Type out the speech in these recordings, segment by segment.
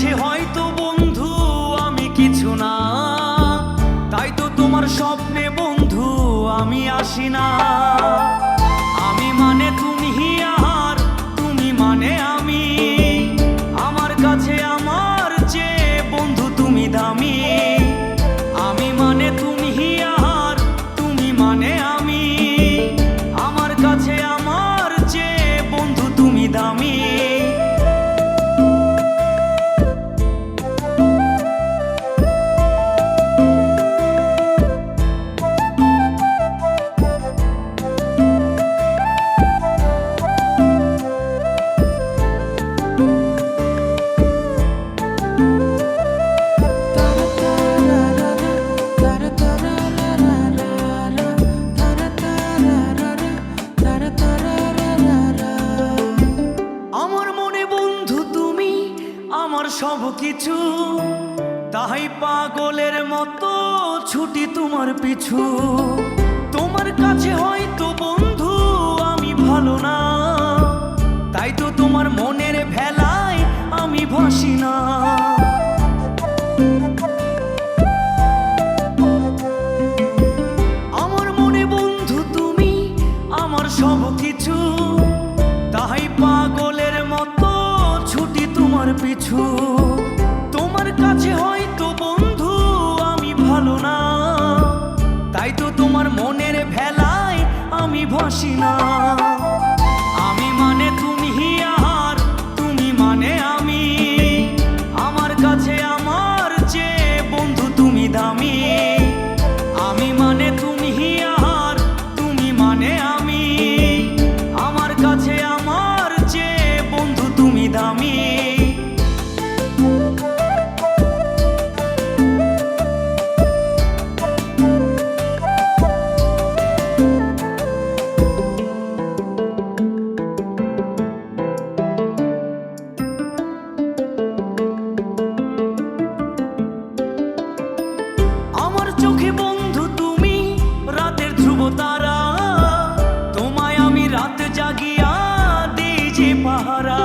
কাছে হয়তো বন্ধু আমি কিছু না, তাই তো তোমার স্বপ্নে বন্ধু আমি আসি না। আমি মানে তুমি আর তুমি মানে আমি, আমার কাছে আমার চেয়ে বন্ধু তুমি দামি। আমি মানে তুমি আর তুমি মানে আমি, আমার কাছে আমার চেয়ে বন্ধু তুমি দামি। আমার সব কিছু, তাই পাগলের মতো ছুটি তোমার পিছু। তোমার কাছে হয়তো বন্ধু আমি ভালো না, তাই তো তোমার মনের ভেলায় আমি ভাসি না। আমার মনে বন্ধু তুমি আমার সব কিছু, তাই পাগলের মতো ছুটি তোমার পিছু। তোমার কাছে হয়তো বন্ধু আমি ভালো না, তাই তো তোমার মনের ভেলায় আমি ভাসি না। আমি মানে তুমি আর তুমি মানে আমি, আমার কাছে আমার চেয়ে বন্ধু তুমি দামি। আমি মানে তুমি আর তুমি মানে আমি, আমার কাছে আমার চেয়ে বন্ধু তুমি দামি। আমার চোখে বন্ধু তুমি রাতের ধ্রুব তারা, তোমায় আমি রাত জাগিয়া দিই যে পাহারা।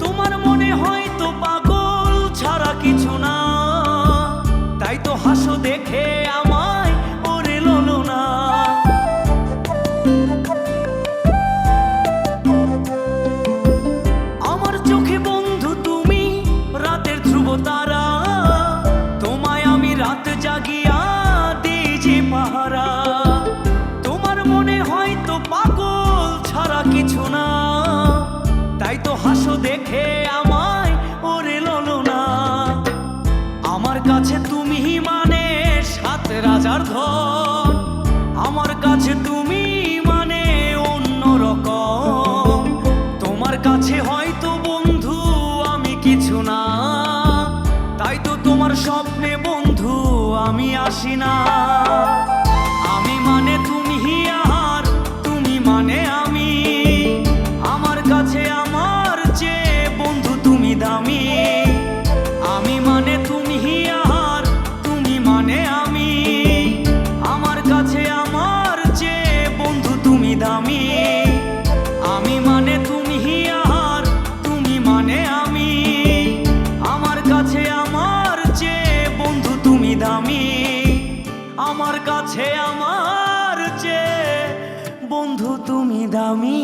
তোমার মনে হয়তো পাগল ছাড়া কিছু না, তাই তো হাসো দেখে আমায় ওরে ললো না। আমার চোখে বন্ধু তুমি রাতের ধ্রুব তারা, তোমায় আমি রাত জাগিয়া দিই যে পাহারা। তোমার মনে হয়তো পাগল ছাড়া কিছু না, তাই তো হাসো দেখে আমায় ওরে ললো না। আমার কাছে তুমি মানে সাত রাজার ধন, আমার কাছে তুমি মানে অন্য রকম। তোমার কাছে হয়তো বন্ধু আমি কিছু না, তাই তো তোমার স্বপ্নে বন্ধু আমি আসি না। আমি মানে তুমি আর তুমি মানে আমি, আমার কাছে আমার চেয়ে বন্ধু তুমি দামি। আমি মানে তুমি আর তুমি মানে আমি, আমার কাছে আমার চেয়ে বন্ধু তুমি দামি। আমি মানে তুমি আর তুমি মানে আমি, আমার কাছে আমার চেয়ে বন্ধু তুমি দামি। আমার কাছে আমার চেয়ে বন্ধু তুমি দামি।